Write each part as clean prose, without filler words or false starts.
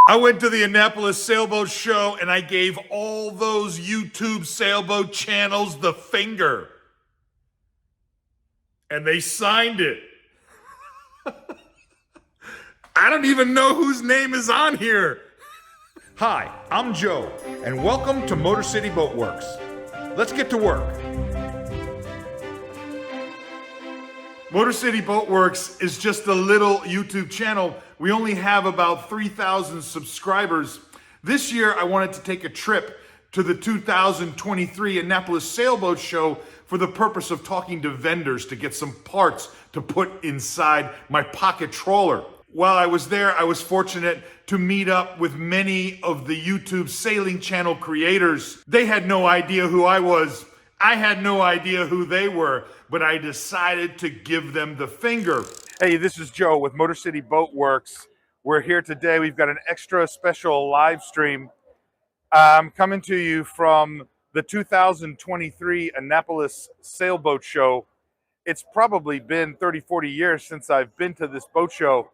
I went to the Annapolis Sailboat Show and I gave all those YouTube sailboat channels the finger. And they signed it. I don't even know whose name is on here. Hi, I'm Joe, and welcome to Motor City Boat Werks. Let's get to work. Motor City Boat Werks is just a little YouTube channel. We only have about 3,000 subscribers. This year, I wanted to take a trip to the 2023 Annapolis Sailboat Show for the purpose of talking to vendors to get some parts to put inside my Pocket Trawler. While I was there, I was fortunate to meet up with many of the YouTube sailing channel creators. They had no idea who I was. I had no idea who they were, but I decided to give them the finger. Hey, this is Joe with Motor City Boat Werks. We're here today. We've got an extra special live stream. I'm coming to you from the 2023 Annapolis Sailboat Show. It's probably been 30, 40 years since I've been to this boat show.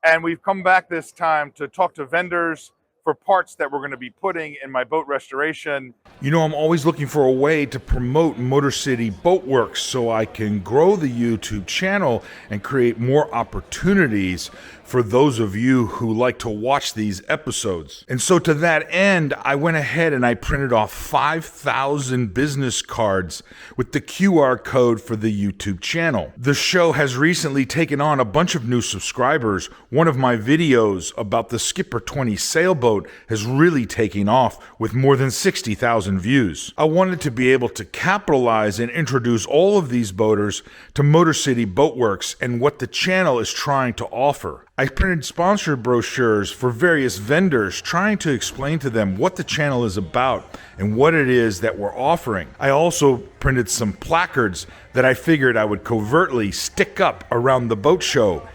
And we've come back this time to talk to vendors for parts that we're going to be putting in my boat restoration. You know, I'm always looking for a way to promote Motor City Boat Werks so I can grow the YouTube channel and create more opportunities for those of you who like to watch these episodes. And so to that end, I went ahead and I printed off 5,000 business cards with the QR code for the YouTube channel. The show has recently taken on a bunch of new subscribers. One of my videos about the Skipper 20 sailboat has really taken off with more than 60,000 views. I wanted to be able to capitalize and introduce all of these boaters to Motor City Boat Werks and what the channel is trying to offer. I printed sponsor brochures for various vendors trying to explain to them what the channel is about and what it is that we're offering. I also printed some placards that I figured I would covertly stick up around the boat show,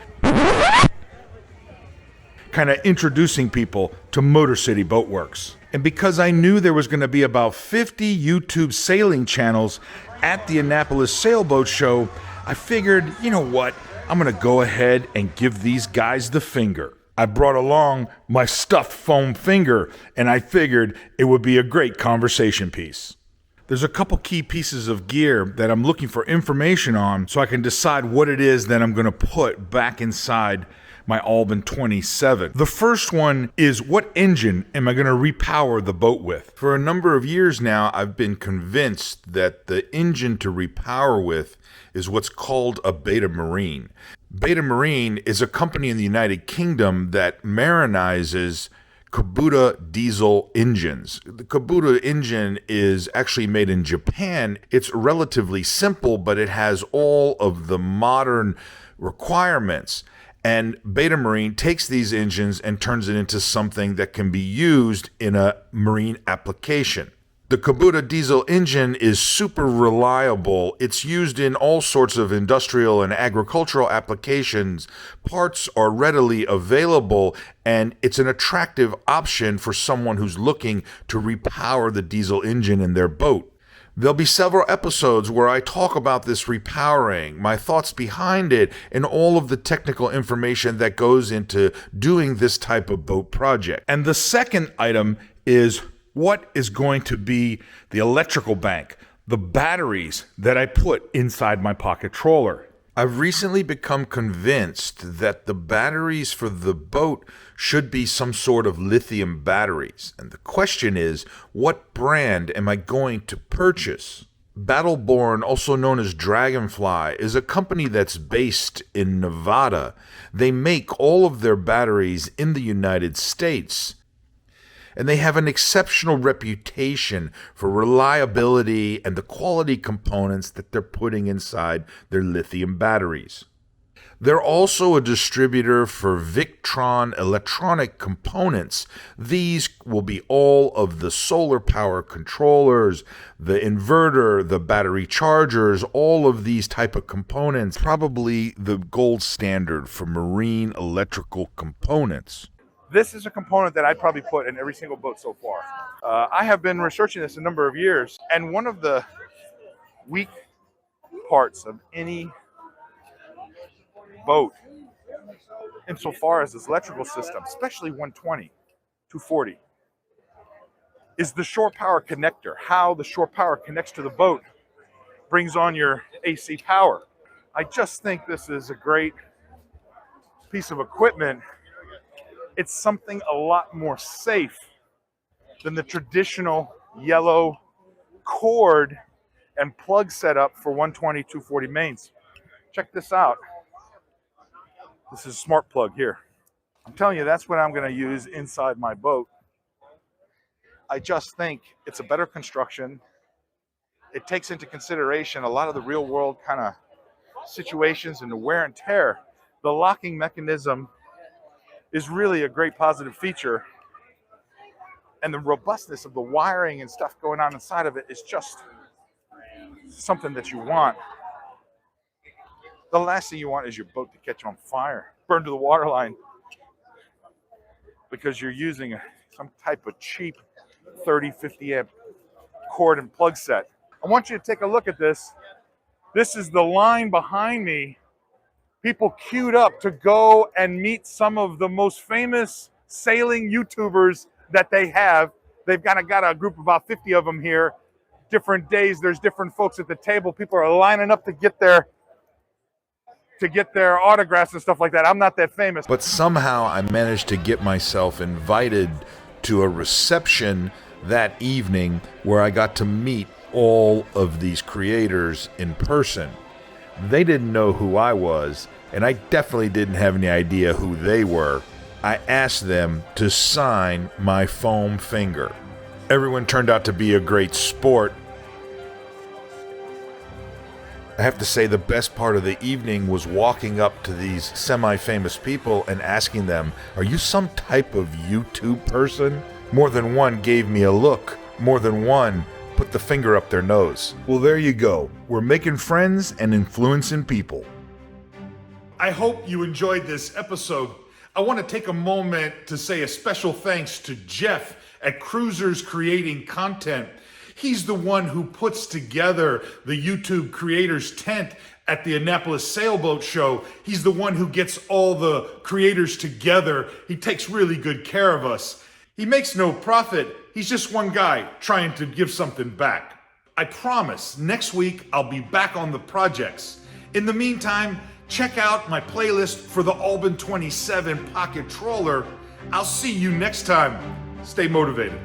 kind of introducing people to Motor City Boat Werks. And because I knew there was going to be about 50 YouTube sailing channels at the Annapolis Sailboat Show, I figured, you know what? I'm going to go ahead and give these guys the finger. I brought along my stuffed foam finger, and I figured it would be a great conversation piece. There's a couple key pieces of gear that I'm looking for information on so I can decide what it is that I'm going to put back inside my Albin 27. The first one is, what engine am I going to repower the boat with? For a number of years now, I've been convinced that the engine to repower with is what's called a Beta Marine. Beta Marine is a company in the United Kingdom that marinizes Kubota diesel engines. The Kubota engine is actually made in Japan. It's relatively simple, but it has all of the modern requirements. And Beta Marine takes these engines and turns it into something that can be used in a marine application. The Kubota diesel engine is super reliable. It's used in all sorts of industrial and agricultural applications. Parts are readily available, and it's an attractive option for someone who's looking to repower the diesel engine in their boat. There'll be several episodes where I talk about this repowering, my thoughts behind it, and all of the technical information that goes into doing this type of boat project. And the second item is, what is going to be the electrical bank, the batteries that I put inside my Pocket Trawler? I've recently become convinced that the batteries for the boat should be some sort of lithium batteries. And the question is, what brand am I going to purchase? Battleborn, also known as Dragonfly, is a company that's based in Nevada. They make all of their batteries in the United States. And they have an exceptional reputation for reliability and the quality components that they're putting inside their lithium batteries. They're also a distributor for Victron electronic components. These will be all of the solar power controllers, the inverter, the battery chargers, all of these type of components, probably the gold standard for marine electrical components. This is a component that I'd probably put in every single boat so far. I have been researching this a number of years, and one of the weak parts of any boat insofar as this electrical system, especially 120, 240 is the shore power connector. How the shore power connects to the boat brings on your AC power. I just think this is a great piece of equipment. It's something a lot more safe than the traditional yellow cord and plug setup for 120, 240 mains. Check this out. This is a smart plug here. I'm telling you, that's what I'm going to use inside my boat. I just think it's a better construction. It takes into consideration a lot of the real world kind of situations and the wear and tear. The locking mechanism is really a great positive feature. And the robustness of the wiring and stuff going on inside of it is just something that you want. The last thing you want is your boat to catch on fire, burn to the waterline, because you're using some type of cheap 30, 50 amp cord and plug set. I want you to take a look at this. This is the line behind me. People queued up to go and meet some of the most famous sailing YouTubers that they have. They've got a group of about 50 of them here. Different days, there's different folks at the table. People are lining up to get their autographs and stuff like that. I'm not that famous. But somehow I managed to get myself invited to a reception that evening where I got to meet all of these creators in person. They didn't know who I was, and I definitely didn't have any idea who they were. I asked them to sign my foam finger. Everyone turned out to be a great sport. I have to say the best part of the evening was walking up to these semi-famous people and asking them, "Are you some type of YouTube person?" More than one gave me a look. More than one put the finger up their nose. Well, there you go. We're making friends and influencing people. I hope you enjoyed this episode. I want to take a moment to say a special thanks to Jeff at Cruisers Creating Content. He's the one who puts together the YouTube creators tent at the Annapolis Sailboat Show. He's the one who gets all the creators together. He takes really good care of us. He makes no profit. He's just one guy trying to give something back. I promise next week I'll be back on the projects. In the meantime, check out my playlist for the Albin 27 Pocket Trawler. I'll see you next time. Stay motivated.